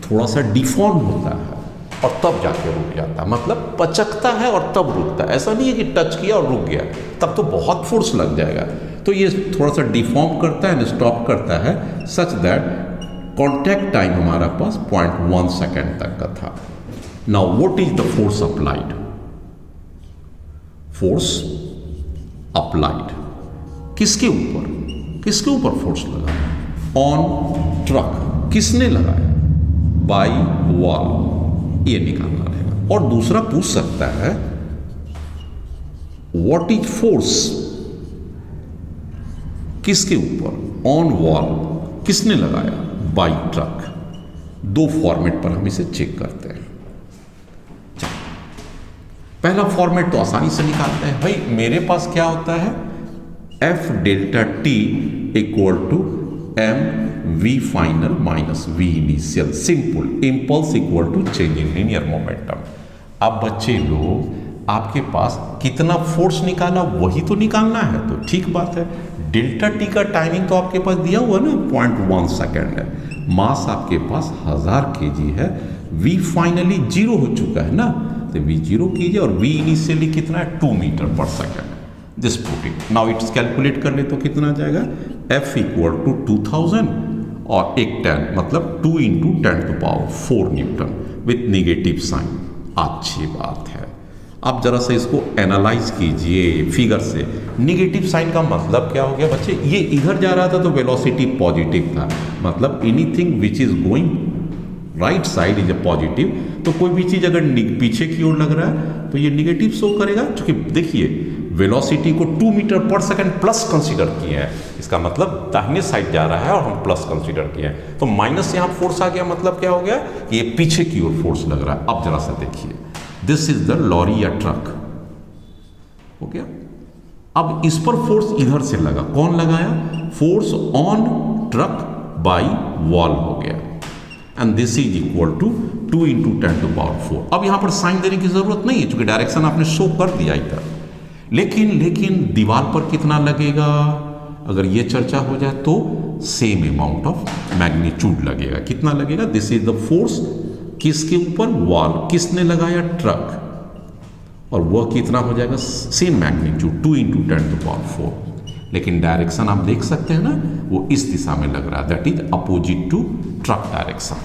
थोड़ा सा डिफॉर्म होता है और तब जाके रुक जाता है, मतलब पचकता है और तब रुकता है। ऐसा नहीं है कि टच किया और रुक गया, तब तो बहुत फोर्स लग जाएगा। तो ये थोड़ा सा डिफॉर्म करता है, स्टॉप करता है, सच दैट कॉन्टैक्ट टाइम हमारा पास 0.1 सेकेंड तक का था। Now what is the force applied, किसके ऊपर फोर्स लगा, ऑन ट्रक, किसने लगाया, बाई वॉल, ये निकालना रहेगा। और दूसरा पूछ सकता है व्हाट इज फोर्स, किसके ऊपर, ऑन वॉल, किसने लगाया, बाई ट्रक। दो फॉर्मेट पर हम इसे चेक करते हैं। पहला फॉर्मेट तो आसानी से निकालते हैं, भाई मेरे पास क्या होता है, F delta t equal to m v final minus v initial, simple, impulse equal to change in linear momentum. अब बच्चे लोग आपके पास कितना फोर्स निकाला वही तो निकालना है, तो ठीक बात है, डेल्टा टी का टाइमिंग तो आपके पास दिया हुआ ना 0.1 सेकेंड है, मास आपके पास 1000 kg है, v फाइनली जीरो हो चुका है ना, तो v जीरो कीजिए और v इनिशियली कितना है, 2 metre per second. This put it, now it's calculate कर ले तो कितना आ जाएगा, F इक्वल टू 2000 और एक 10, मतलब 2 into 10⁴ newton with negative sign. अच्छी बात है, आप जरा से इसको एनालाइज कीजिए फिगर से। निगेटिव साइन का मतलब क्या हो गया बच्चे, ये इधर जा रहा था तो वेलोसिटी पॉजिटिव था, मतलब anything which is going right side is a positive, तो कोई भी चीज अगर पीछे की ओर लग रहा है तो ये निगेटिव शो करेगा। क्योंकि देखिए वेलोसिटी को 2 मीटर पर सेकंड प्लस कंसीडर किए हैं, इसका मतलब दाहिने साइड जा रहा है और हम प्लस कंसीडर किए हैं, तो माइनस यहाँ फोर्स आ गया, मतलब क्या हो गया कि ये पीछे की ओर फोर्स लग रहा है। अब जरा सा देखिए, दिस इज द लॉरी या ट्रक, हो गया। अब इस पर फोर्स इधर से लगा, कौन लगाया, force on truck by wall हो गया, and this is equal to 2 into 10⁴। अब यहां पर साइन देने की जरूरत नहीं है क्योंकि डायरेक्शन आपने शो कर दिया इधर, लेकिन दीवार पर कितना लगेगा, अगर ये चर्चा हो जाए तो सेम अमाउंट ऑफ मैग्नीट्यूड लगेगा। कितना लगेगा, दिस इज द फोर्स, किसके ऊपर, वॉल, किसने लगाया, ट्रक, और वह कितना हो जाएगा, सेम मैग्नीट्यूड 2 इंटू 10⁴। लेकिन डायरेक्शन आप देख सकते हैं ना, वो इस दिशा में लग रहा है, that is opposite to truck direction.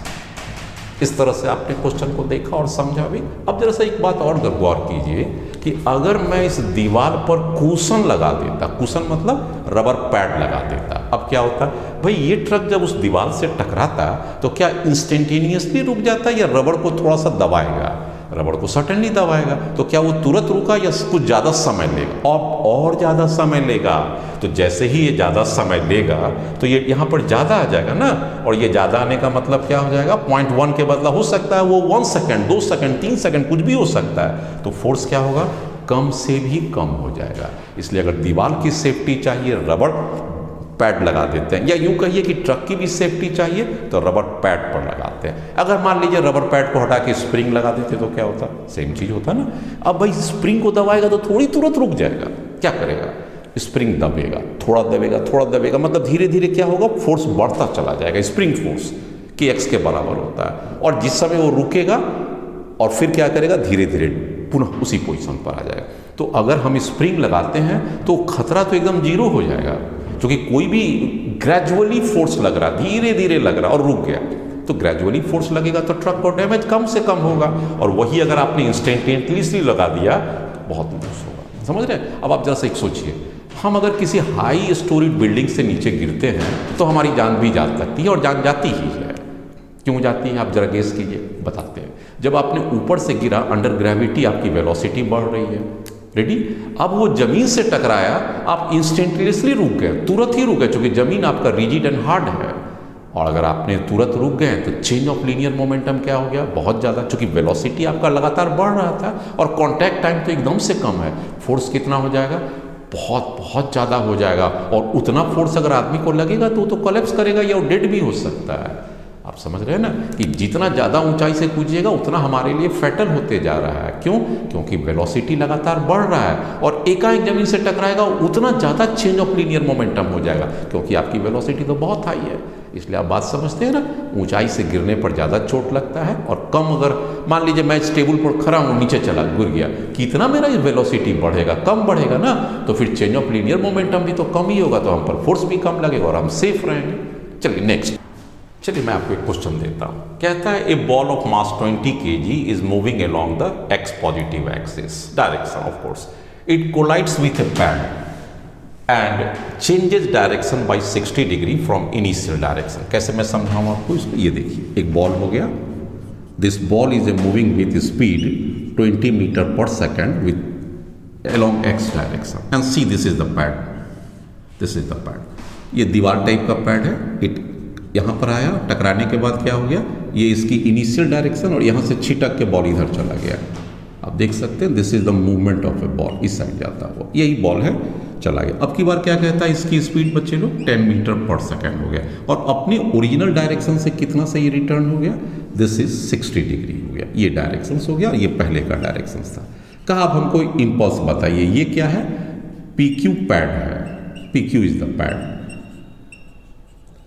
इस तरह से आपने क्वेश्चन को देखा और समझा भी। अब जरा सा एक बात और गौर कीजिए कि अगर मैं इस दीवार पर कुशन लगा देता, कुशन मतलब रबर पैड लगा देता, अब क्या होता भाई, ये ट्रक जब उस दीवार से टकराता तो क्या इंस्टेंटेनियसली रुक जाता या रबड़ को थोड़ा सा दबाएगा? रबड़ को सर्टेनली दबाएगा। तो क्या वो तुरंत रुका या कुछ ज़्यादा समय लेगा? और ज़्यादा समय लेगा। तो जैसे ही ये ज़्यादा समय लेगा तो ये यहाँ पर ज़्यादा आ जाएगा ना, और ये ज़्यादा आने का मतलब क्या हो जाएगा, 0.1 के बदला हो सकता है वो 1 सेकेंड, 2 सेकेंड, 3 सेकेंड कुछ भी हो सकता है। तो फोर्स क्या होगा, कम से भी कम हो जाएगा। इसलिए अगर दीवार की सेफ्टी चाहिए रबड़ पैड लगा देते हैं, या यूं कहिए कि ट्रक की भी सेफ्टी चाहिए तो रबर पैड पर लगाते हैं। अगर मान लीजिए रबर पैड को हटा के स्प्रिंग लगा देते तो क्या होता, सेम चीज होता ना। अब भाई स्प्रिंग को दबाएगा तो थोड़ी तुरंत रुक जाएगा, क्या करेगा, स्प्रिंग दबेगा, थोड़ा दबेगा, थोड़ा दबेगा, मतलब धीरे धीरे क्या होगा, फोर्स बढ़ता चला जाएगा। स्प्रिंग फोर्स kx के बराबर होता है, और जिस समय वो रुकेगा और फिर क्या करेगा, धीरे धीरे पुनः उसी पोजीशन पर आ जाएगा। तो अगर हम स्प्रिंग लगाते हैं तो खतरा तो एकदम जीरो हो जाएगा, क्योंकि कोई भी ग्रेजुअली फोर्स लग रहा, धीरे धीरे लग रहा और रुक गया, तो ग्रेजुअली फोर्स लगेगा तो ट्रक को डैमेज कम से कम होगा। और वही अगर आपने इंस्टेंटेनियसली लगा दिया तो बहुत लॉस होगा। समझ रहे हैं? अब आप जरा सा एक सोचिए, हम अगर किसी हाई स्टोरीड बिल्डिंग से नीचे गिरते हैं तो हमारी जान भी जा सकती है, और जान जाती ही है। क्यों जाती है, आप जरा गेस कीजिए, बताते हैं। जब आपने ऊपर से गिरा, अंडर ग्रेविटी आपकी वेलोसिटी बढ़ रही है, रेडी। अब वो जमीन से टकराया, आप इंस्टेंटेनियसली रुक गए, तुरंत ही रुक गए, क्योंकि जमीन आपका रिजिड एंड हार्ड है। और अगर आपने तुरंत रुक गए तो चेंज ऑफ लीनियर मोमेंटम क्या हो गया, बहुत ज़्यादा, क्योंकि वेलोसिटी आपका लगातार बढ़ रहा था और कांटेक्ट टाइम तो एकदम से कम है। फोर्स कितना हो जाएगा, बहुत बहुत ज़्यादा हो जाएगा। और उतना फोर्स अगर आदमी को लगेगा तो कोलैप्स करेगा या वो डेड भी हो सकता है। आप समझ रहे हैं ना कि जितना ज़्यादा ऊंचाई से कूदिएगा उतना हमारे लिए फैटल होते जा रहा है। क्यों? क्योंकि वेलोसिटी लगातार बढ़ रहा है, और एकाएक जमीन से टकराएगा उतना ज़्यादा चेंज ऑफ लीनियर मोमेंटम हो जाएगा, क्योंकि आपकी वेलोसिटी तो बहुत हाई है। इसलिए आप बात समझते हैं ना, ऊंचाई से गिरने पर ज़्यादा चोट लगता है, और कम, अगर मान लीजिए मैं इस टेबल पर खड़ा हूँ, नीचे चला गिर गया, कितना मेरा वेलोसिटी बढ़ेगा, कम बढ़ेगा ना, तो फिर चेंज ऑफ लीनियर मोमेंटम भी तो कम ही होगा, तो हम पर फोर्स भी कम लगेगा और हम सेफ रहेंगे। चलिए नेक्स्ट, चलिए मैं आपको एक क्वेश्चन देता हूं। कहता है a ball of mass 20 kg is moving along the x positive axis direction, of course it collides with a pad and changes direction by 60 degree from initial direction. कैसे मैं समझाऊं आपको इसको, ये देखिए, एक बॉल हो गया, this ball is a moving with speed 20 metre per second with along x direction and see this is the pad, this is the pad. ये दीवार टाइप का पैड है, इट यहाँ पर आया, टकराने के बाद क्या हो गया, ये इसकी इनिशियल डायरेक्शन, और यहाँ से छिटक के बॉल इधर चला गया। आप देख सकते हैं, this is the movement of A ball, इस साइड जाता हुआ, यही बॉल है, चला गया। अब की बार क्या कहता है, इसकी स्पीड बच्चे लोग 10 मीटर पर सेकेंड हो गया, और अपने ओरिजिनल डायरेक्शन से कितना सही रिटर्न हो गया, दिस इज 60 डिग्री हो गया। ये डायरेक्शन हो गया, और ये पहले का डायरेक्शन था। कहा अब हमको इम्पल्स बताइए, ये क्या है, PQ पैड है, PQ इज द पैड।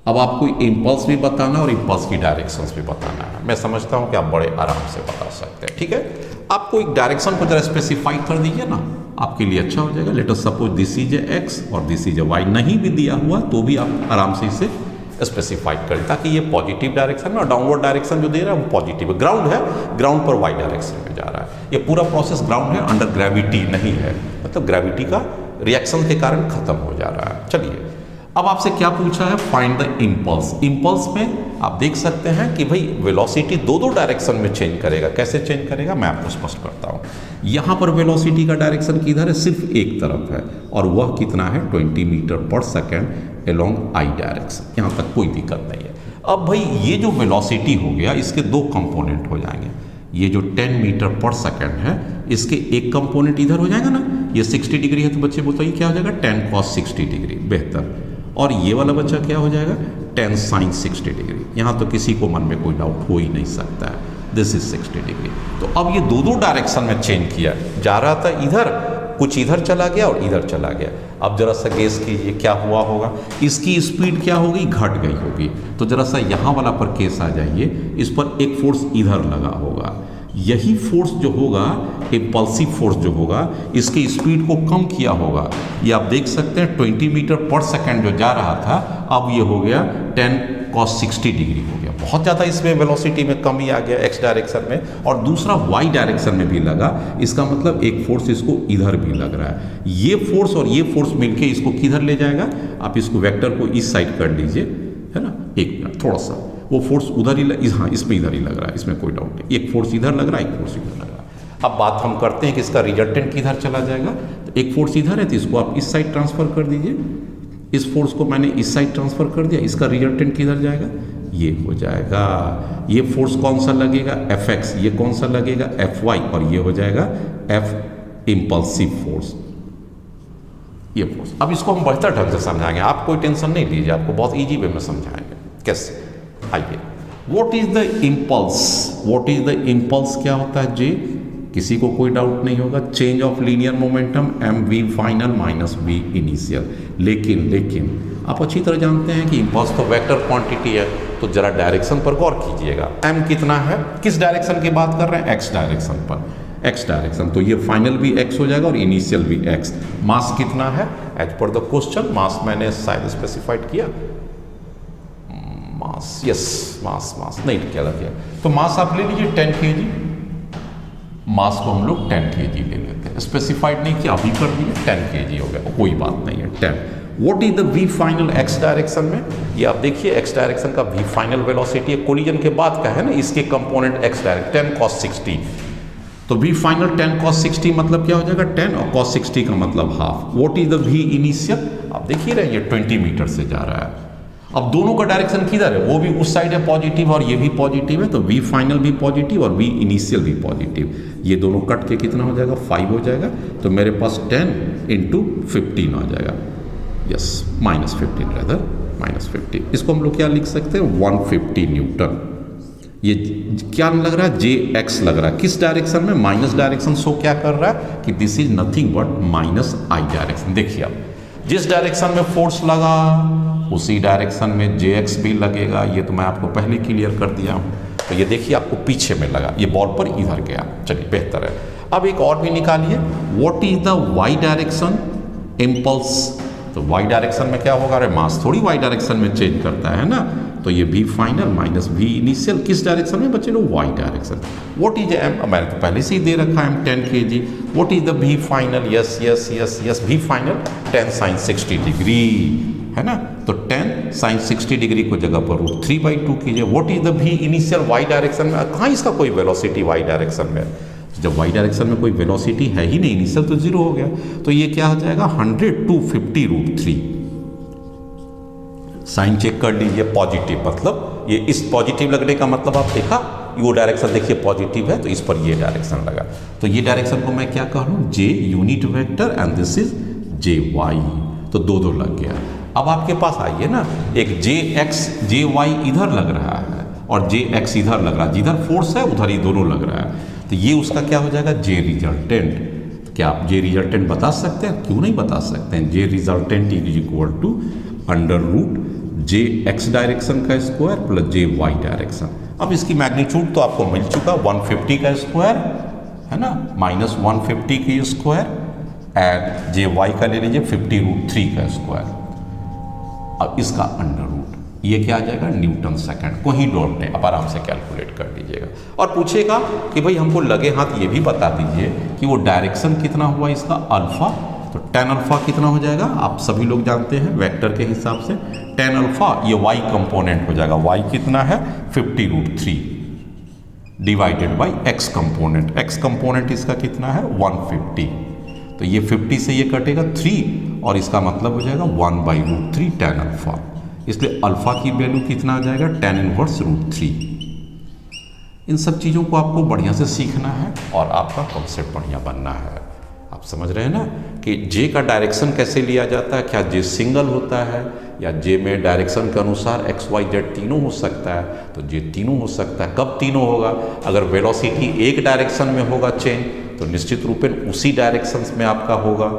अब आपको इम्पल्स भी बताना और इम्पल्स की डायरेक्शंस भी बताना है। मैं समझता हूं कि आप बड़े आराम से बता सकते हैं, ठीक है। आपको एक डायरेक्शन को जरा स्पेसिफाई कर दीजिए ना, आपके लिए अच्छा हो जाएगा। Late us suppose this is a x और दिस इज ए वाई, नहीं भी दिया हुआ तो भी आप आराम से इसे स्पेसिफाई करें, ताकि ये पॉजिटिव डायरेक्शन में, और डाउनवर्ड डायरेक्शन जो दे रहा है वो पॉजिटिव है। ग्राउंड है, ग्राउंड पर वाई डायरेक्शन में जा रहा है। ये पूरा प्रोसेस ग्राउंड है, अंडर ग्रेविटी नहीं है, मतलब ग्रेविटी का रिएक्शन के कारण खत्म हो जा रहा है। चलिए, अब आपसे क्या पूछा है, फाइंड द इम्पल्स। इम्पल्स में आप देख सकते हैं कि भाई वेलोसिटी दो डायरेक्शन में चेंज करेगा। कैसे चेंज करेगा, मैं आपको स्पष्ट करता हूँ। यहाँ पर वेलोसिटी का डायरेक्शन किधर है, सिर्फ एक तरफ है, और वह कितना है, 20 मीटर पर सेकेंड अलोंग आई डायरेक्शन। यहाँ तक कोई दिक्कत नहीं है। अब भाई ये जो वेलोसिटी हो गया, इसके दो कंपोनेंट हो जाएंगे। ये जो 10 मीटर पर सेकेंड है, इसके एक कंपोनेंट इधर हो जाएगा ना, ये 60 डिग्री है, तो बच्चे बताइए क्या हो जाएगा, 10 cos 60 डिग्री, बेहतर। और ये वाला बच्चा क्या हो जाएगा, 10 sin 60 डिग्री। यहाँ तो किसी को मन में कोई डाउट हो ही नहीं सकता है, दिस इज 60 डिग्री। तो अब ये दो डायरेक्शन में चेंज किया, जा रहा था इधर, कुछ इधर चला गया और इधर चला गया। अब जरा सा गेस कीजिए क्या हुआ होगा, इसकी स्पीड क्या होगी, घट गई होगी। तो जरा सा यहाँ वाला पर केस आ जाइए, इस पर एक फोर्स इधर लगा होगा, यही फोर्स जो होगा, इम्पल्सिव फोर्स जो होगा, इसकी स्पीड को कम किया होगा। ये आप देख सकते हैं 20 मीटर पर सेकेंड जो जा रहा था, अब ये हो गया 10 cos 60 डिग्री हो गया, बहुत ज़्यादा इसमें वेलोसिटी में कमी आ गया एक्स डायरेक्शन में, और दूसरा वाई डायरेक्शन में भी लगा। इसका मतलब एक फोर्स इसको इधर भी लग रहा है। ये फोर्स और ये फोर्स मिलके इसको किधर ले जाएगा, आप इसको वेक्टर को इस साइड कर लीजिए, है ना। एक मिनट, थोड़ा सा वो फोर्स उधर ही हाँ इसमें इधर ही लग रहा है, इसमें कोई डाउट नहीं। एक फोर्स इधर लग रहा है, एक फोर्स इधर लग रहा है। अब बात हम करते हैं कि इसका रिजल्टेंट किधर चला जाएगा। तो एक फोर्स इधर है तो इसको आप इस साइड ट्रांसफर कर दीजिए, इस फोर्स को मैंने इस साइड ट्रांसफर कर दिया, इसका रिजल्टेंट किधर जाएगा, ये हो जाएगा। ये फोर्स कौन सा लगेगा, Fx, ये कौन सा लगेगा, Fy, और ये हो जाएगा F इम्पल्सिव फोर्स, ये फोर्स। अब इसको हम बेहतर ढंग से समझाएंगे, आप कोई टेंशन नहीं लीजिए, आपको बहुत इजी वे में समझाएंगे। कैसे, आइए। What is the impulse, what is the impulse क्या होता है जी, किसी को कोई डाउट नहीं होगा। Change of linear momentum mv final minus v initial. लेकिन आप अच्छी तरह जानते हैं कि इम्पल्स तो वेक्टर क्वांटिटी है, तो जरा डायरेक्शन पर गौर कीजिएगा। m कितना है, किस डायरेक्शन की बात कर रहे हैं, x डायरेक्शन पर, x डायरेक्शन, तो ये फाइनल भी x हो जाएगा और इनिशियल भी x। मास कितना है, एज पर द क्वेश्चन, मास मैंने शायद स्पेसिफाइड किया, मास, यस, मास नहीं क्या किया, तो मास आप ले लीजिए 10 kg, मास को हम लोग 10 kg ले लेते हैं, स्पेसिफाइड नहीं किया, अभी कर दिए 10 kg हो गया, कोई बात नहीं है 10। What is the v final x direction में, ये आप देखिए x डायरेक्शन का v फाइनल वेलोसिटी कोलिजन के बाद का है ना, इसके कंपोनेंट x डायरेक्ट 10 cos 60, तो v फाइनल 10 cos 60 मतलब क्या हो जाएगा 10, और cos 60 का मतलब half. What is the v initial, आप देखिए रहे ये 20 मीटर से जा रहा है। अब दोनों का डायरेक्शन किधर है, वो भी उस साइड है पॉजिटिव और ये भी पॉजिटिव है, तो v फाइनल भी पॉजिटिव और v इनिशियल भी पॉजिटिव, ये दोनों कट के कितना हो जाएगा 5 हो जाएगा, तो मेरे पास 10 × 15 आ जाएगा, यस, -15 रेदर, -15। इसको हम लोग क्या लिख सकते हैं 150 न्यूटन। ये क्या लग रहा है, jx लग रहा है, किस डायरेक्शन में, माइनस डायरेक्शन शो क्या कर रहा है कि this is nothing but -i direction. देखिए आप जिस डायरेक्शन में फोर्स लगा उसी डायरेक्शन में jx भी लगेगा, ये तो मैं आपको पहले क्लियर कर दिया हूँ। तो ये देखिए आपको पीछे में लगा, ये बॉल पर इधर गया, चलिए बेहतर है। अब एक और भी निकालिए, what is the y direction impulse, तो y डायरेक्शन में क्या होगा, अरे मास थोड़ी y डायरेक्शन में चेंज करता है ना, तो ये v final minus v initial किस डायरेक्शन में बच्चे लोग, y direction. What is m, मैंने तो पहले से ही दे रखा है m 10 kg। What is the v final, yes v final 10 sin 60 degree, है ना, तो 10 sin 60 डिग्री को जगह पर √3/2 कीजिए। What is the v initial y direction में, कहाँ इसका कोई वेलोसिटी y डायरेक्शन में, जब y डायरेक्शन में कोई वेलोसिटी है ही नहीं, इनिशियल तो 0 हो गया, तो ये क्या हो जाएगा 100 to 50 √3। साइन चेक कर लीजिए, पॉजिटिव, मतलब ये इस पॉजिटिव लगने का मतलब आप देखा, वो डायरेक्शन देखिए पॉजिटिव है, तो इस पर ये डायरेक्शन लगा, तो ये डायरेक्शन को मैं क्या कह लूँ, j unit vector and this is jy, तो दो लग गया। अब आपके पास आइए ना, एक jx jy इधर लग रहा है और jx इधर लग रहा है, जिधर फोर्स है उधर ही दोनों लग रहा है, तो ये उसका क्या हो जाएगा j रिजल्टेंट। क्या आप j रिजल्टेंट बता सकते हैं, क्यों नहीं बता सकते हैं, j resultant is equal to √jx direction का स्क्वायर प्लस jy डायरेक्शन। अब इसकी मैग्नीट्यूड तो आपको मिल चुका, 150 का स्क्वायर है ना, -150 की स्क्वायर एंड jy का ले लीजिए 50 √3 का स्क्वायर। अब इसका अंडर रूट, ये क्या आ जाएगा न्यूटन सेकंड, कोई डॉट नहीं, आप आराम से कैलकुलेट कर लीजिएगा। और पूछेगा कि भाई हमको लगे हाथ ये भी बता दीजिए कि वो डायरेक्शन कितना हुआ इसका अल्फा, तो tan अल्फा कितना हो जाएगा, आप सभी लोग जानते हैं वेक्टर के हिसाब से tan अल्फा ये y कंपोनेंट हो जाएगा, y कितना है 50 √3 divided by x component, x component इसका कितना है 150, तो ये 50 से ये कटेगा 3 और इसका मतलब हो जाएगा 1/√3 tan अल्फा, इसलिए अल्फा की वैल्यू कितना आ जाएगा tan इनवर्स √3। इन सब चीज़ों को आपको बढ़िया से सीखना है और आपका कॉन्सेप्ट बढ़िया बनना है। आप समझ रहे हैं ना कि जे का डायरेक्शन कैसे लिया जाता है, क्या जे सिंगल होता है या जे में डायरेक्शन के अनुसार एक्स वाई जेड तीनों हो सकता है, तो जे तीनों हो सकता है। कब तीनों होगा, अगर वेलोसिटी एक डायरेक्शन में होगा चेंज तो निश्चित रूप में उसी डायरेक्शन में आपका होगा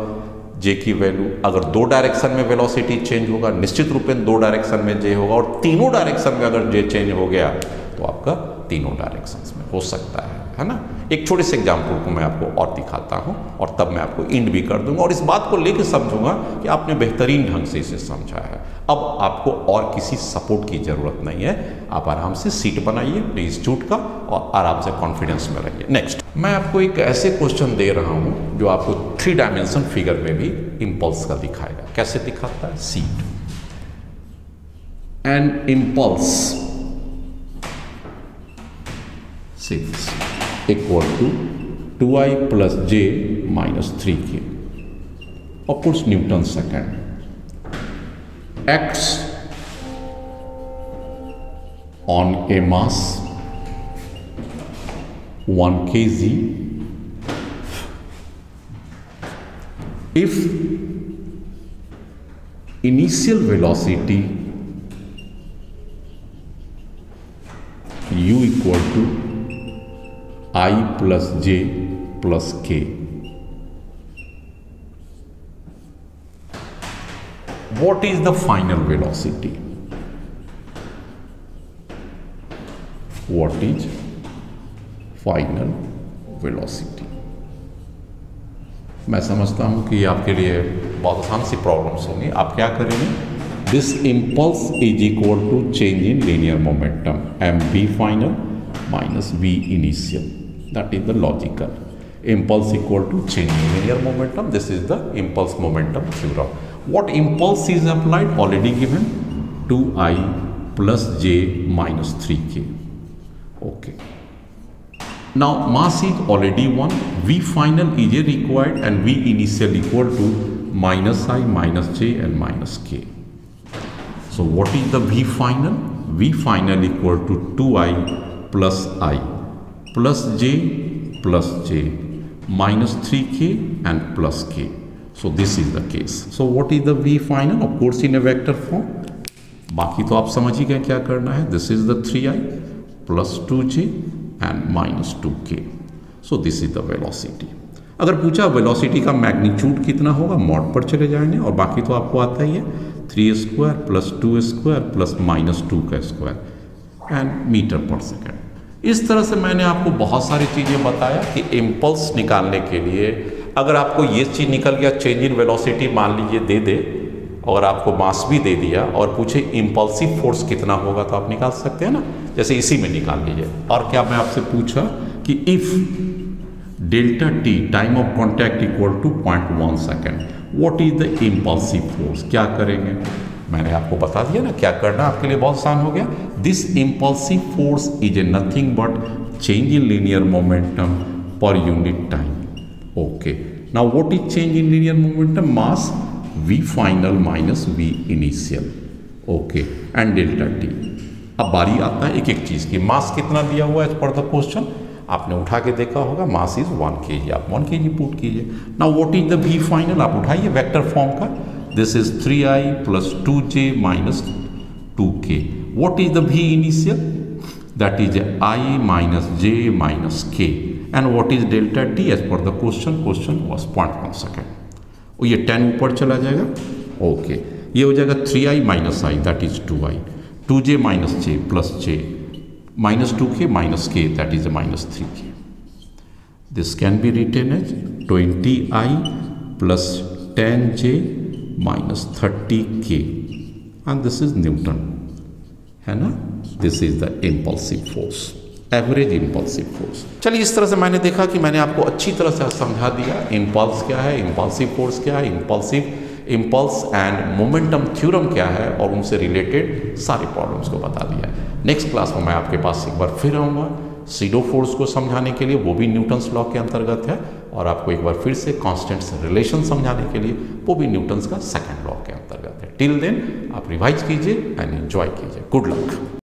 जे की वैल्यू, अगर दो डायरेक्शन में वेलोसिटी चेंज होगा निश्चित रूप में दो डायरेक्शन में जे होगा, और तीनों डायरेक्शन में अगर जे चेंज हो गया तो आपका तीनों डायरेक्शंस में हो सकता है है ना। एक छोटे से एग्जाम्पल को मैं आपको और दिखाता हूँ और तब मैं आपको इंड भी कर दूंगा और इस बात को लेकर समझूंगा कि आपने बेहतरीन ढंग से इसे समझा है। अब आपको और किसी सपोर्ट की ज़रूरत नहीं है, आप आराम से सीट बनाइए अपने इंस्टीट्यूट का और आराम से कॉन्फिडेंस में रहिए। नेक्स्ट, मैं आपको एक ऐसे क्वेश्चन दे रहा हूँ जो आपको 3 डायमेंशन फिगर में भी इम्पल्स का दिखाएगा। कैसे दिखाता है? See an impulse 6 equal to 2i plus j minus 3k. Of course, Newton second. Acts on a mass 1 kg if initial velocity u equal to I plus j plus k. What is the final velocity? What is final velocity? मैं समझता हूँ कि आपके लिए बहुत आसान सी problems होंगी। आप क्या करेंगे? This impulse is equal to change in linear momentum mv final minus v initial. That is the logical. Impulse equal to change in linear momentum. This is the impulse momentum theorem. What impulse is applied? Already given 2i plus j minus 3k. Okay. Now mass is already 1. V final is required and V initial equal to minus I minus j and minus k. So what is the V final? V final equal to 2i plus I plus j minus 3k and plus k. So this is the case. So what is the V final? Of course in a vector form. बाकी तो आप समझ ही गए क्या करना है. This is the 3i plus 2j and minus 2k. So this is the velocity. अगर पूछा वेलोसिटी का मैग्नीट्यूड कितना होगा, मॉड पर चले जाएंगे और बाकी तो आपको आता ही है 3 square plus 2 square plus minus 2 का square and metre per second. इस तरह से मैंने आपको बहुत सारी चीज़ें बताया कि इम्पल्स निकालने के लिए अगर आपको ये चीज़ निकल गया चेंज इन वेलोसिटी मान लीजिए दे दे और आपको मास भी दे दिया और पूछे इम्पल्सिव फोर्स कितना होगा तो आप निकाल सकते हैं ना, जैसे इसी में निकाल लीजिए। और क्या मैं आपसे पूछा कि if delta t time of contact equal to 0.1 second what is the impulsive force, क्या करेंगे? मैंने आपको बता दिया ना क्या करना, आपके लिए बहुत आसान हो गया। This impulsive force is A nothing but change in linear momentum per unit time. Okay, now what is change in linear momentum? Mass v final minus v initial. Okay, and delta T. अब बारी आता है एक एक चीज़ की। मास कितना दिया हुआ है एज पर द क्वेश्चन, आपने उठा के देखा होगा, मास इज 1 kg, आप 1 kg पुट कीजिए। Now what is the v final, आप उठाइए वेक्टर फॉर्म का। This is 3i plus 2j minus 2k। What is the v initial? That is i minus j minus k। And what is delta t as per the question? Question was 0.1 second. और ये 10 ऊपर चला जाएगा। Okay, ये हो जाएगा 3i minus i that is 2i, 2j minus j plus j minus 2k minus k, that is a minus 3k. This can be written as 20i plus 10j minus 30k and this is Newton, है ना? This is the impulsive force, average impulsive force. चलिए, इस तरह से मैंने देखा कि मैंने आपको अच्छी तरह से समझा दिया इम्पल्स क्या है, इम्पल्सिव फोर्स क्या है, इम्पल्स एंड मोमेंटम थ्योरम क्या है और उनसे रिलेटेड सारे प्रॉब्लम्स को बता दिया। नेक्स्ट क्लास में मैं आपके पास एक बार फिर आऊँगा सीडो फोर्स को समझाने के लिए, वो भी न्यूटन्स लॉ के अंतर्गत है, और आपको एक बार फिर से कांस्टेंट्स रिलेशन समझाने के लिए, वो भी न्यूटन्स का सेकंड लॉ के अंतर्गत है। टिल देन आप रिवाइज कीजिए एंड एंजॉय कीजिए। Good luck.